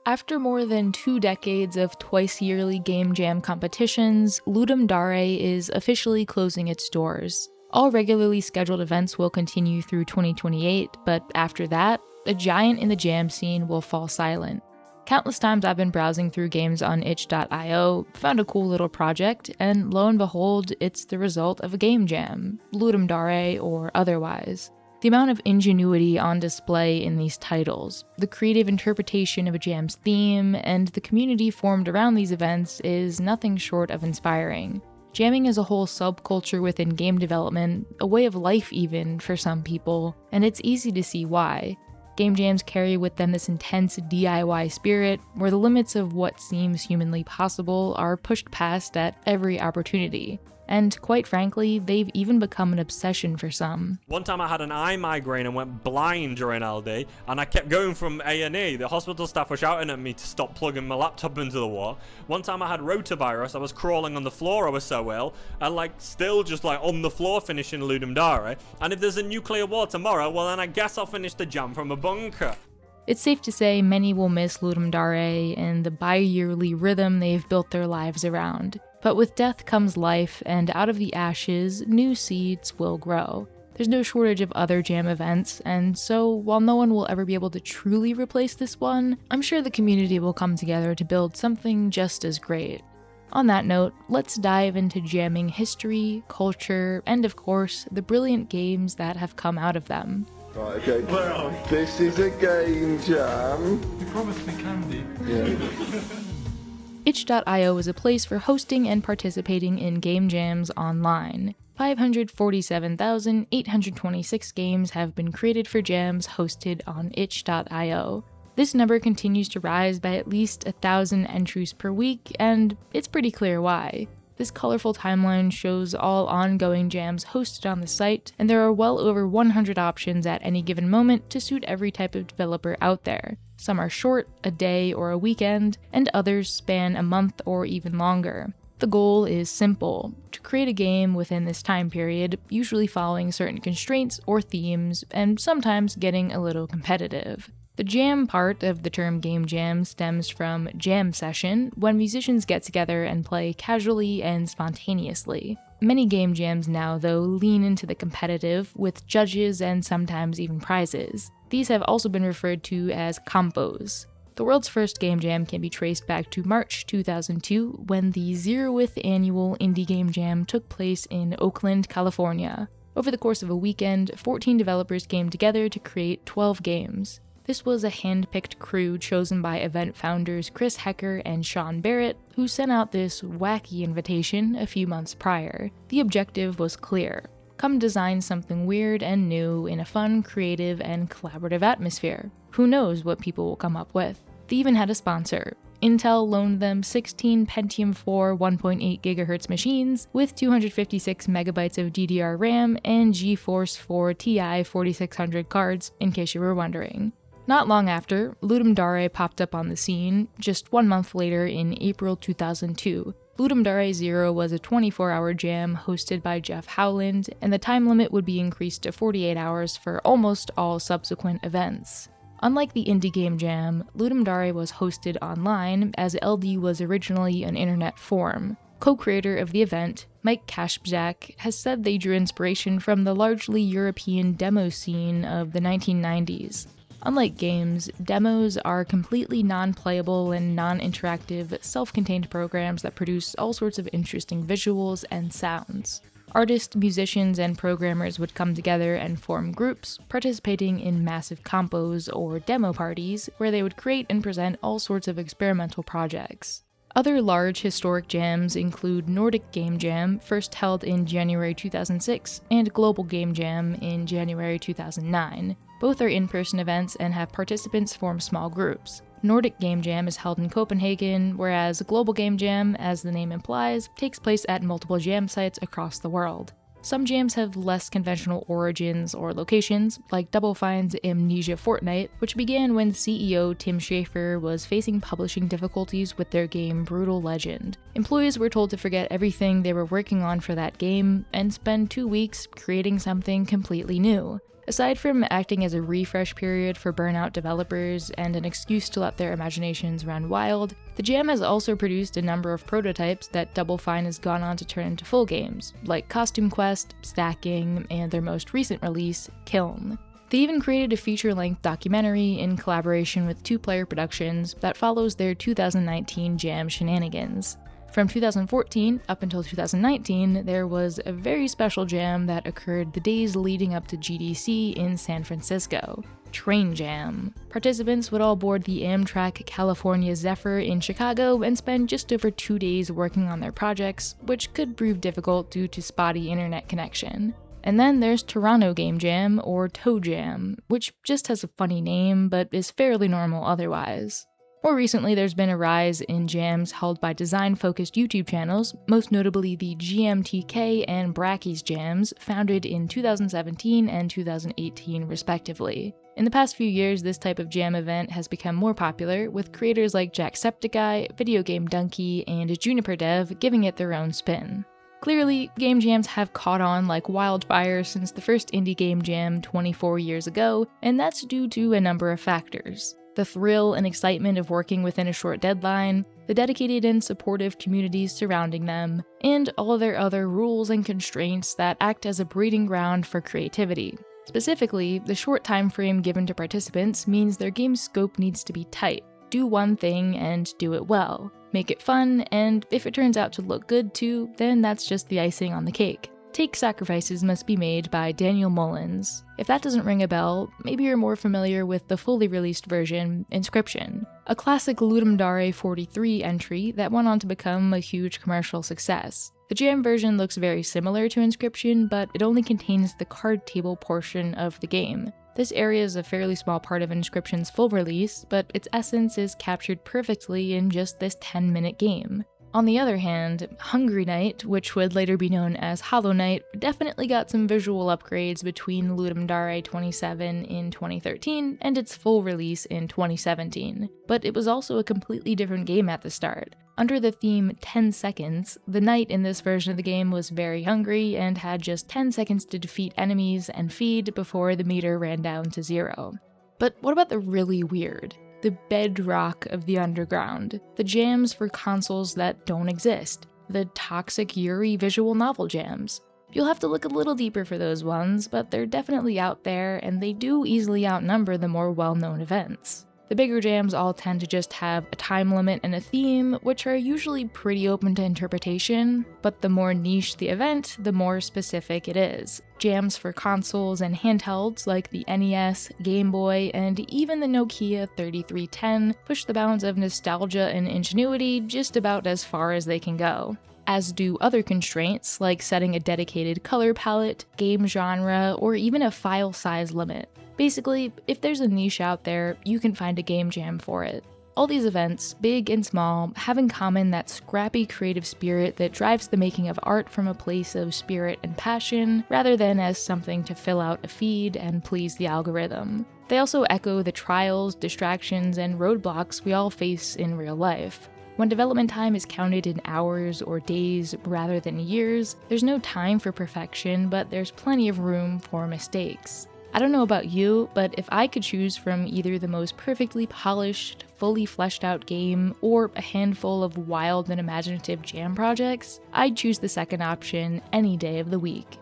After more than 2 decades of twice-yearly game jam competitions, Ludum Dare is officially closing its doors. All regularly scheduled events will continue through 2028, but after that, a giant in the jam scene will fall silent. Countless times I've been browsing through games on itch.io, found a cool little project, and lo and behold, it's the result of a game jam, Ludum Dare or otherwise. The amount of ingenuity on display in these titles, the creative interpretation of a jam's theme, and the community formed around these events is nothing short of inspiring. Jamming is a whole subculture within game development, a way of life even for some people, and it's easy to see why. Game jams carry with them this intense DIY spirit, where the limits of what seems humanly possible are pushed past at every opportunity. And quite frankly, they've even become an obsession for some. One time I had an eye migraine and went blind during LD, and I kept going from A&E. The hospital staff were shouting at me to stop plugging my laptop into the wall. One time I had rotavirus, I was crawling on the floor, I was so ill, and still just on the floor finishing Ludum Dare. And if there's a nuclear war tomorrow, well then I guess I'll finish the jam from a bunker. It's safe to say many will miss Ludum Dare and the bi-yearly rhythm they've built their lives around. But with death comes life, and out of the ashes, new seeds will grow. There's no shortage of other jam events, and so while no one will ever be able to truly replace this one, I'm sure the community will come together to build something just as great. On that note, let's dive into jamming history, culture, and of course, the brilliant games that have come out of them. Right, okay. Where are we? This is a game jam. You promised me candy. Yeah. Itch.io is a place for hosting and participating in game jams online. 547,826 games have been created for jams hosted on itch.io. This number continues to rise by at least 1,000 entries per week, and it's pretty clear why. This colorful timeline shows all ongoing jams hosted on the site, and there are well over 100 options at any given moment to suit every type of developer out there. Some are short, a day or a weekend, and others span a month or even longer. The goal is simple: to create a game within this time period, usually following certain constraints or themes, and sometimes getting a little competitive. The jam part of the term game jam stems from jam session, when musicians get together and play casually and spontaneously. Many game jams now, though, lean into the competitive, with judges and sometimes even prizes. These have also been referred to as compos. The world's first game jam can be traced back to March 2002, when the 0th annual Indie Game Jam took place in Oakland, California. Over the course of a weekend, 14 developers came together to create 12 games. This was a hand-picked crew chosen by event founders Chris Hecker and Sean Barrett, who sent out this wacky invitation a few months prior. The objective was clear: come design something weird and new in a fun, creative, and collaborative atmosphere. Who knows what people will come up with? They even had a sponsor. Intel loaned them 16 Pentium 4 1.8 GHz machines with 256 megabytes of DDR RAM and GeForce 4 Ti 4600 cards, in case you were wondering. Not long after, Ludum Dare popped up on the scene, just 1 month later in April 2002. Ludum Dare 0 was a 24-hour jam hosted by Jeff Howland, and the time limit would be increased to 48 hours for almost all subsequent events. Unlike the Indie Game Jam, Ludum Dare was hosted online, as LD was originally an internet forum. Co-creator of the event, Mike Kashbzak, has said they drew inspiration from the largely European demo scene of the 1990s. Unlike games, demos are completely non-playable and non-interactive, self-contained programs that produce all sorts of interesting visuals and sounds. Artists, musicians, and programmers would come together and form groups, participating in massive compos or demo parties, where they would create and present all sorts of experimental projects. Other large historic jams include Nordic Game Jam, first held in January 2006, and Global Game Jam in January 2009. Both are in-person events and have participants form small groups. Nordic Game Jam is held in Copenhagen, whereas Global Game Jam, as the name implies, takes place at multiple jam sites across the world. Some jams have less conventional origins or locations, like Double Fine's Amnesia Fortnite, which began when CEO Tim Schafer was facing publishing difficulties with their game Brutal Legend. Employees were told to forget everything they were working on for that game and spend 2 weeks creating something completely new. Aside from acting as a refresh period for burnout developers and an excuse to let their imaginations run wild, the jam has also produced a number of prototypes that Double Fine has gone on to turn into full games, like Costume Quest, Stacking, and their most recent release, Kiln. They even created a feature-length documentary in collaboration with Two Player Productions that follows their 2019 jam shenanigans. From 2014 up until 2019, there was a very special jam that occurred the days leading up to GDC in San Francisco, Train Jam. Participants would all board the Amtrak California Zephyr in Chicago and spend just over 2 days working on their projects, which could prove difficult due to spotty internet connection. And then there's Toronto Game Jam, or Toe Jam, which just has a funny name but is fairly normal otherwise. More recently, there's been a rise in jams held by design-focused YouTube channels, most notably the GMTK and Brackeys jams, founded in 2017 and 2018 respectively. In the past few years, this type of jam event has become more popular, with creators like Jacksepticeye, Video Game Donkey, and Juniper Dev giving it their own spin. Clearly, game jams have caught on like wildfire since the first indie game jam 24 years ago, and that's due to a number of factors. The thrill and excitement of working within a short deadline, the dedicated and supportive communities surrounding them, and all their other rules and constraints that act as a breeding ground for creativity. Specifically, the short time frame given to participants means their game's scope needs to be tight. Do one thing and do it well. Make it fun, and if it turns out to look good too, then that's just the icing on the cake. Take Sacrifices Must Be Made by Daniel Mullins. If that doesn't ring a bell, maybe you're more familiar with the fully released version, Inscription, a classic Ludum Dare 43 entry that went on to become a huge commercial success. The jam version looks very similar to Inscription, but it only contains the card table portion of the game. This area is a fairly small part of Inscription's full release, but its essence is captured perfectly in just this 10-minute game. On the other hand, Hungry Night, which would later be known as Hollow Knight, definitely got some visual upgrades between Ludum Dare 27 in 2013 and its full release in 2017. But it was also a completely different game at the start. Under the theme 10 seconds, the knight in this version of the game was very hungry and had just 10 seconds to defeat enemies and feed before the meter ran down to 0. But what about the really weird? The bedrock of the underground, the jams for consoles that don't exist, the Toxic Yuri visual novel jams. You'll have to look a little deeper for those ones, but they're definitely out there, and they do easily outnumber the more well-known events. The bigger jams all tend to just have a time limit and a theme, which are usually pretty open to interpretation, but the more niche the event, the more specific it is. Jams for consoles and handhelds like the NES, Game Boy, and even the Nokia 3310 push the bounds of nostalgia and ingenuity just about as far as they can go. As do other constraints like setting a dedicated color palette, game genre, or even a file size limit. Basically, if there's a niche out there, you can find a game jam for it. All these events, big and small, have in common that scrappy creative spirit that drives the making of art from a place of spirit and passion, rather than as something to fill out a feed and please the algorithm. They also echo the trials, distractions, and roadblocks we all face in real life. When development time is counted in hours or days rather than years, there's no time for perfection, but there's plenty of room for mistakes. I don't know about you, but if I could choose from either the most perfectly polished, fully fleshed out game or a handful of wild and imaginative jam projects, I'd choose the second option any day of the week.